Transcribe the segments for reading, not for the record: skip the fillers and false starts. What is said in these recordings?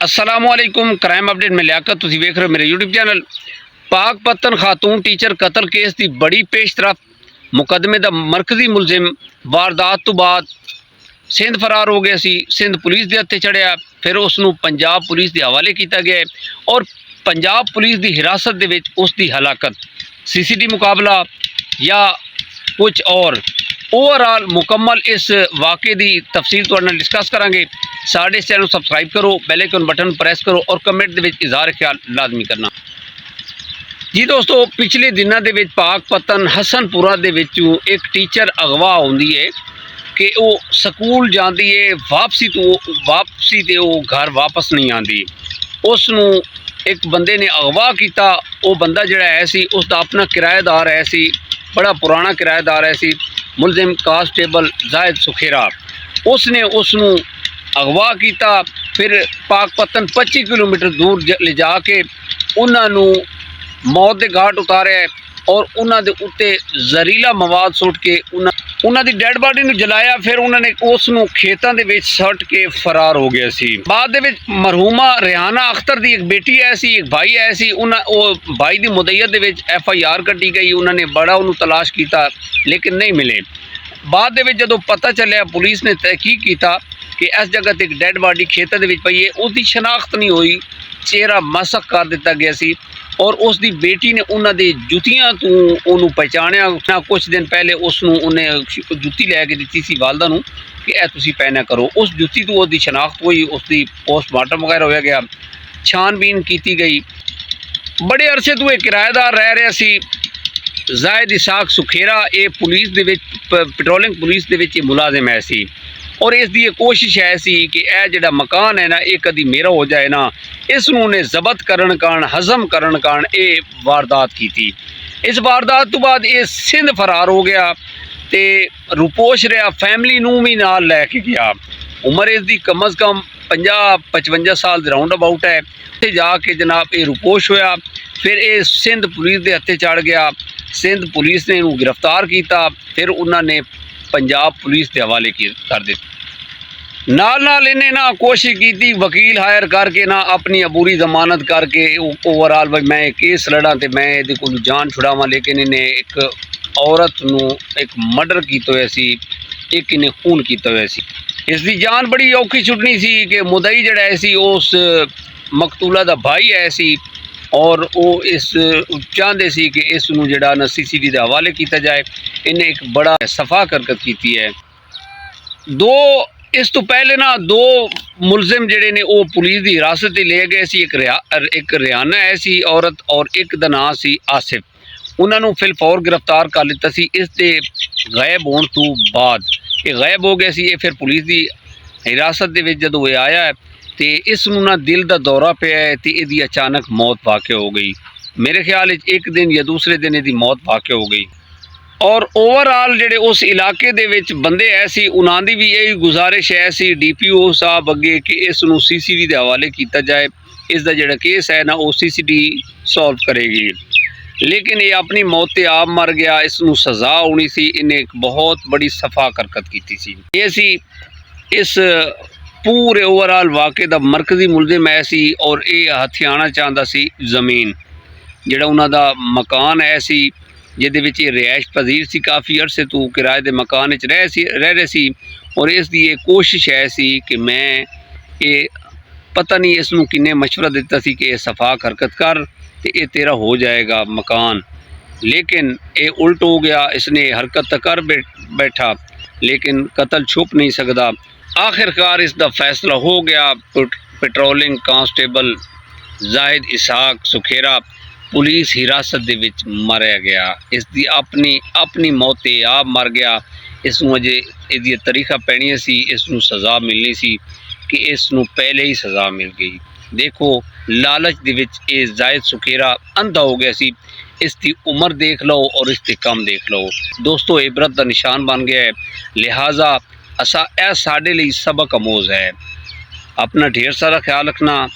अस्सलामुअलैकुम। Crime update में लियाकत तुसीं वेख रहे हो मेरे यूट्यूब चैनल। पाकपतन खातून टीचर कतल केस की बड़ी पेशरफ। मुकदमे का मरकजी मुलजिम वारदात तो बाद सिंध फरार हो गया सी। सिंध पुलिस के हत्थे चढ़िया, फिर उसनू पंजाब पुलिस के हवाले किया गया और पंजाब पुलिस की हिरासत दे विच उसकी हलाकत, CCTV मुकाबला या कुछ और ओवरऑल मुकम्मल इस वाक़े की तफसील तुहाडे नाल डिस्कस करांगे। साडे इस चैनल सबसक्राइब करो, बैल आइकन बटन प्रेस करो और कमेंट दे विच इज़हार ख्याल लाजमी करना। जी दोस्तों, पिछले दिनों के विच पाकपतन हसनपुरा दे विचों एक टीचर अगवा होंदी है कि वो स्कूल जाती है, वापसी ते वो घर वापस नहीं आती। उसनू एक बंदे ने अगवा किया। वो बंदा जिहड़ा है सी उसका अपना किराएदार है सी, बड़ा पुराना किराएदार है सी, मुलजिम कांस्टेबल जाहिद सुखेरा। उसने उसनू अगवा किया, फिर पाकपतन 25 किलोमीटर दूर ले जाके उन्होंने मौत के घाट उतारे और उन्होंने उत्ते जहरीला मवाद सुट के उन्होंने डेड बॉडी नूं जलाया। फिर उन्होंने उसनू खेतों के सट के फरार हो गया सी। बाद दे विच मरहूमा रेहाना अख्तर की एक बेटी है सी, एक भाई है सी। वो भाई की मुदैयत दे विच FIR कटी गई। उन्होंने बड़ा उन्होंने तलाश किया लेकिन नहीं मिले। बाद दे विच जदों पता चलिया, पुलिस ने तहकीक किया कि इस जगह ते एक डेड बॉडी खेतों के पई है। उसकी शनाख्त नहीं हुई, चेहरा मसक कर दिता गया सी और उसकी बेटी ने उन्होंने जुतियां तो उन्होंने पहचानिया। कुछ दिन पहले उसनू उन्हें जुत्ती लैके दी सी वालदा नूं कि यह तुसीं पहना करो। उस जुत्ती तो उसकी शनाख्त हुई, उसकी पोस्टमार्टम वगैरह होया गया, छानबीन की गई। बड़े अरसे तो यह किराएदार रह रहा सी जाहिद इसाक सुखेरा। ये पुलिस दे विच पेट्रोलिंग पुलिस दे विच मुलाजिम है सी और इसकी कोशिश है सी कि यह जिहड़ा मकान है ना, ये कभी मेरा हो जाए ना। इसनू ने जबत करन कारण, हजम करन कारण ये वारदात की थी। इस वारदात तो बाद ये सिंध फरार हो गया तो रुपोश रहा, फैमिली नू भी नाल लैके गया। उम्र इसकी कम अज़ कम 50-55 साल के राउंड अबाउट है। उत्थे जाके जनाब ये रुपोश होया। फिर ये सिंध पुलिस के हत्थे चढ़ गया। सिंध पुलिस ने इन्हूं गिरफ्तार किया। फिर उन्होंने पंजाब पुलिस के हवाले कर दिता। नाल इन्हें ना कोशिश की वकील हायर करके ना अपनी अबूरी जमानत करके ओवरऑल भाई मैं केस लड़ा तो मैं ये को जान छुड़ावा, लेकिन इन्हें एक औरत नूं एक मर्डर किया हुआ सी, एक इन्हें खून किया हुआ सी। इसकी जान बड़ी औखी छुटनी सी कि मुदई जिहड़ा है सी उस मकतूला दा भाई है सी और वो इस चाहते सी कि इस नूं जिहड़ा ना CCTV के हवाले किया जाए। इन्हें एक बड़ा सफा हरकत की है। इस तो पहले ना दो मुलजिम जिहड़े ने वो पुलिस की हिरासत ले गए सी। एक रिहाना है सी औरत और एक दा नाम सी आसिफ। उन्होंने फिलफौर गिरफ्तार कर लिता सी। इसके गायब होने तो बाद ये गायब हो गया सी। ये फिर पुलिस की हिरासत दे विच जदों ये आया है तो इसनूं ना दिल का दौरा पिया है तो इसकी अचानक मौत वाक़ हो गई। मेरे ख्याल एक दिन या दूसरे दिन इसकी मौत वाक़ हो गई। और ओवरऑल जिहड़े उस इलाके दे विच बंदे है सी उन्हां दी भी यही गुजारिश है सी DPO साहब अगे कि इसनूं CCTV के हवाले किया जाए। इसका जिहड़ा केस है ना वो CCTV सॉल्व करेगी, लेकिन ये अपनी मौत ते आप मर गया। इसनूं सज़ा होनी सी। इन्हें एक बहुत बड़ी सफा हरकत की सी। ये सी इस पूरे ओवरऑल वाक़े दा मरकजी मुलजिम है सी और ये हथियाना चाहता सी जमीन, जिहड़ा उन्हां दा मकान है सी जिहदे विच रिहाइश पजीर सी। काफ़ी अरसे तो किराए के मकान रह रहे सी और इसकी ये कोशिश है सी कि मैं ये पता नहीं इसनूं किन्ने मशवरा दिता सी कि सफाक हरकत कर तो ये तेरा हो जाएगा मकान, लेकिन ये उल्ट हो गया। इसने हरकत तो कर बैठा लेकिन कत्ल छुप नहीं सकता। आखिरकार इसका फैसला हो गया। Patrolling constable Zahid Ishaq Sukhera police हिरासत दे विच मारिया गया। इसकी अपनी मौत आप मर गया। इसनूं अजे इसदी तरीका पैनी सी, इसनूं सज़ा मिलनी सी कि इसनूं पहले ही सज़ा मिल गई। देखो लालच दे विच ये जाहिद सुखेरा अंधा हो गया सी। इसकी उम्र देख लो और इसके कम देख लो। दोस्तों इबरत का निशान बन गया है, लिहाजा साडे लिए सबक आमोज़ है। अपना ढेर सारा ख्याल रखना।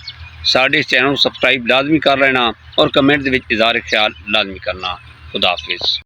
साडे चैनल सब्सक्राइब लाजमी कर लेना और कमेंट दे विच इज़हार ख्याल लाजमी करना। खुदा हाफिज़।